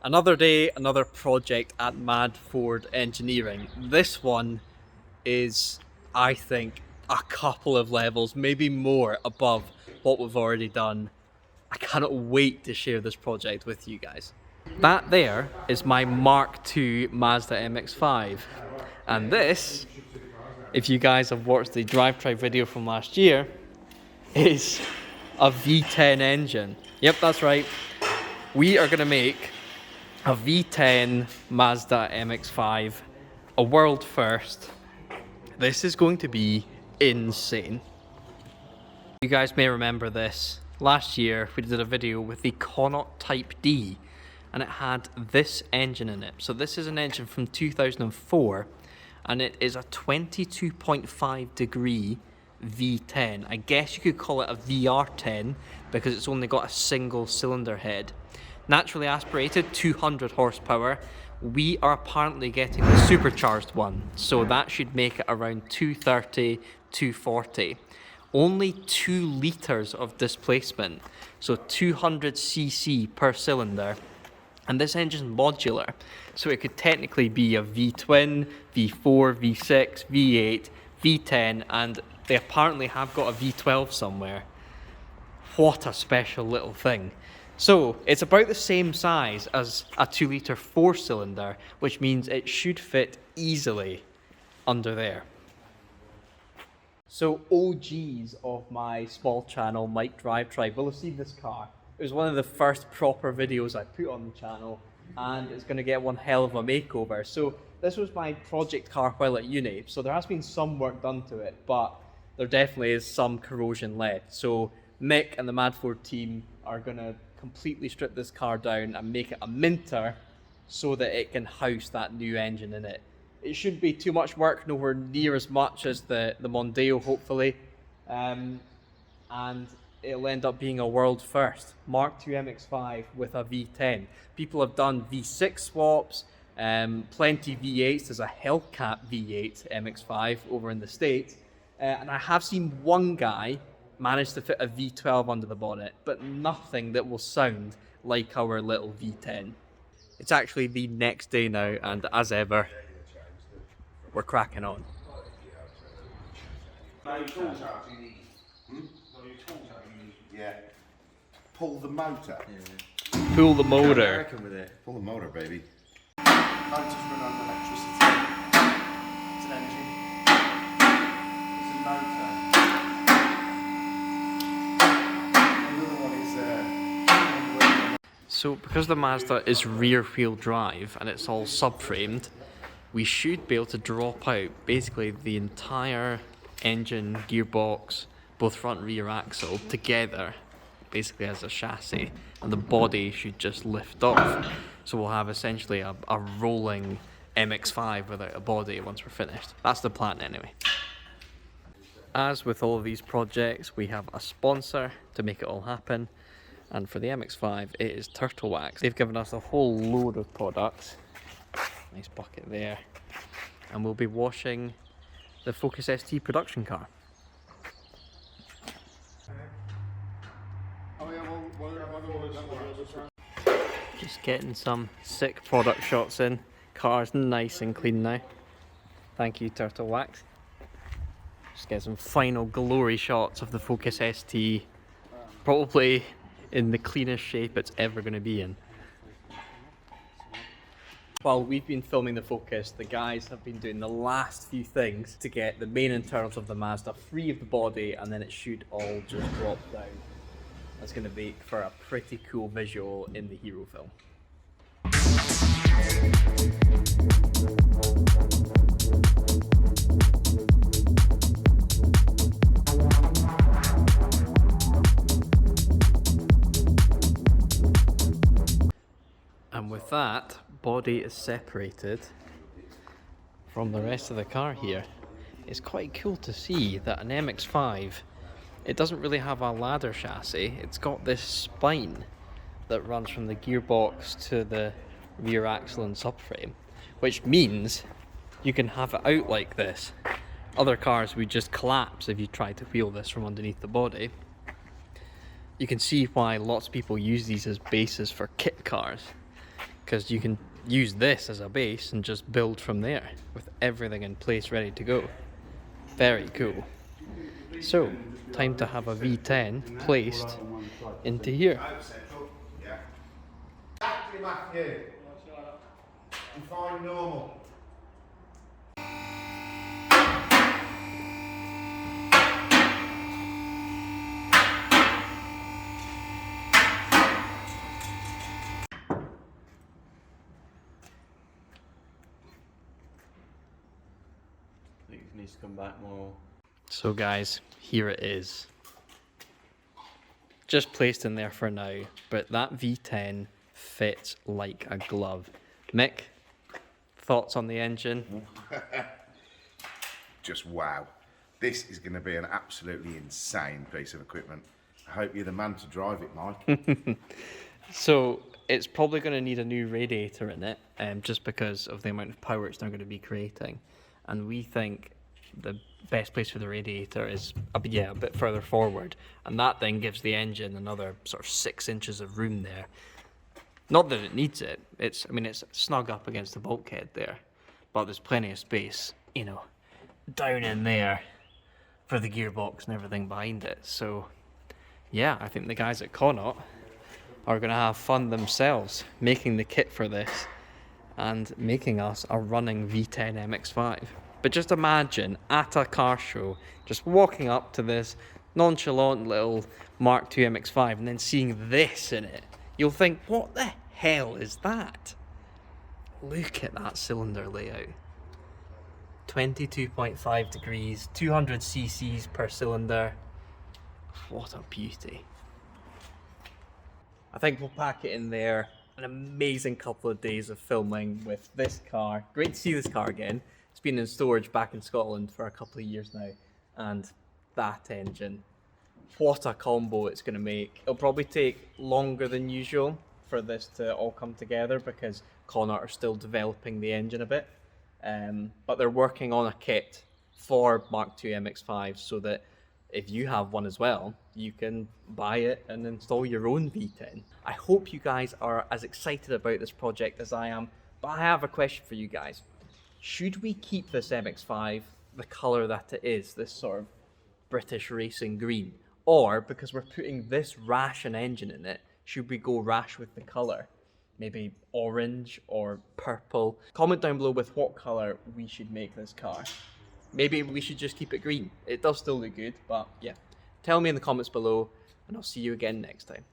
Another day, another project at Mad Ford Engineering. This one is, I think, a couple of levels, maybe more, above what we've already done. I cannot wait to share this project with you guys. That there is my Mark II Mazda MX-5. And this, if you guys have watched the DriveTribe video from last year, is a V10 engine. Yep, that's right. We are gonna make a V10 Mazda MX-5, a world first. This is going to be insane. You guys may remember this. Last year we did a video with the Connaught Type D and it had this engine in it. So this is an engine from 2004 and it is a 22.5 degree V10. I guess you could call it a VR10 because it's only got a single cylinder head. Naturally aspirated, 200 horsepower. We are apparently getting the supercharged one, so that should make it around 230, 240. Only 2 litres of displacement, so 200cc per cylinder. And this engine's modular, so it could technically be a V-twin, V4, V6, V8, V10, and they apparently have got a V12 somewhere. What a special little thing. So it's about the same size as a 2 litre 4-cylinder, which means it should fit easily under there. So OGs of my small channel, Mike DriveTribe, will have seen this car. It was one of the first proper videos I put on the channel, and it's going to get one hell of a makeover. So this was my project car while at uni, so there has been some work done to it, but there definitely is some corrosion left. So Mick and the Mad Ford team are going to completely strip this car down and make it a minter so that it can house that new engine in it. It shouldn't be too much work, nowhere near as much as the Mondeo, hopefully. And it'll end up being a world first. Mark II MX-5 with a V10. People have done V6 swaps, plenty V8s. There's a Hellcat V8 MX-5 over in the States. And I have seen one guy managed to fit a V12 under the bonnet, but nothing that will sound like our little V10. It's actually the next day now, and as ever, we're cracking on. Yeah. Pull the motor. Yeah. Pull the motor. With it. Pull the motor, baby. Motors run on electricity. It's an engine. It's a motor. Another one is So because the Mazda is rear wheel drive and it's all subframed, we should be able to drop out basically the entire engine, gearbox, both front and rear axle together, basically as a chassis, and the body should just lift off. So we'll have essentially a rolling MX-5 without a body once we're finished. That's the plan anyway. As with all of these projects, we have a sponsor to make it all happen, and for the MX-5 it is Turtle Wax. They've given us a whole load of products. Nice bucket there. And we'll be washing the Focus ST production car. Just getting some sick product shots in. Car's nice and clean now. Thank you, Turtle Wax. Just get some final glory shots of the Focus ST. Probably in the cleanest shape it's ever going to be in. While we've been filming the Focus, the guys have been doing the last few things to get the main internals of the Mazda free of the body, and then it should all just drop down. That's going to make for a pretty cool visual in the hero film. And with that, body is separated from the rest of the car here. It's quite cool to see that an MX-5, it doesn't really have a ladder chassis. It's got this spine that runs from the gearbox to the rear axle and subframe, which means you can have it out like this. Other cars would just collapse if you tried to wheel this from underneath the body. You can see why lots of people use these as bases for kit cars. because you can use this as a base and just build from there with everything in place ready to go. Very cool. So, time to have a V10 placed into here. Yeah. Back to you, Matthew. Define normal. I think it needs to come back more. So guys, here it is. Just placed in there for now, but that V10 fits like a glove. Mick, thoughts on the engine? Just wow. This is going to be an absolutely insane piece of equipment. I hope you're the man to drive it, Mike. So it's probably going to need a new radiator in it, just because of the amount of power it's now going to be creating. And we think the best place for the radiator is a bit further forward, and that then gives the engine another sort of 6 inches of room there. Not that it needs it. It's snug up against the bulkhead there, but there's plenty of space, you know, down in there for the gearbox and everything behind it. So yeah, I think the guys at Connaught are going to have fun themselves making the kit for this and making us a running V10 MX-5. But just imagine at a car show, just walking up to this nonchalant little Mark II MX-5 and then seeing this in it. You'll think, what the hell is that? Look at that cylinder layout. 22.5 degrees, 200 cc's per cylinder. What a beauty. I think we'll pack it in there. An amazing couple of days of filming with this car. Great to see this car again. It's been in storage back in Scotland for a couple of years now. And that engine, what a combo it's going to make. It'll probably take longer than usual for this to all come together because Connaught are still developing the engine a bit. But they're working on a kit for Mark II MX-5 so that if you have one as well, you can buy it and install your own V10. I hope you guys are as excited about this project as I am, but I have a question for you guys. Should we keep this MX-5 the colour that it is, this sort of British racing green? Or, because we're putting this rash an engine in it, should we go rash with the colour? Maybe orange or purple? Comment down below with what colour we should make this car. Maybe we should just keep it green. It does still look good, but yeah. Tell me in the comments below, and I'll see you again next time.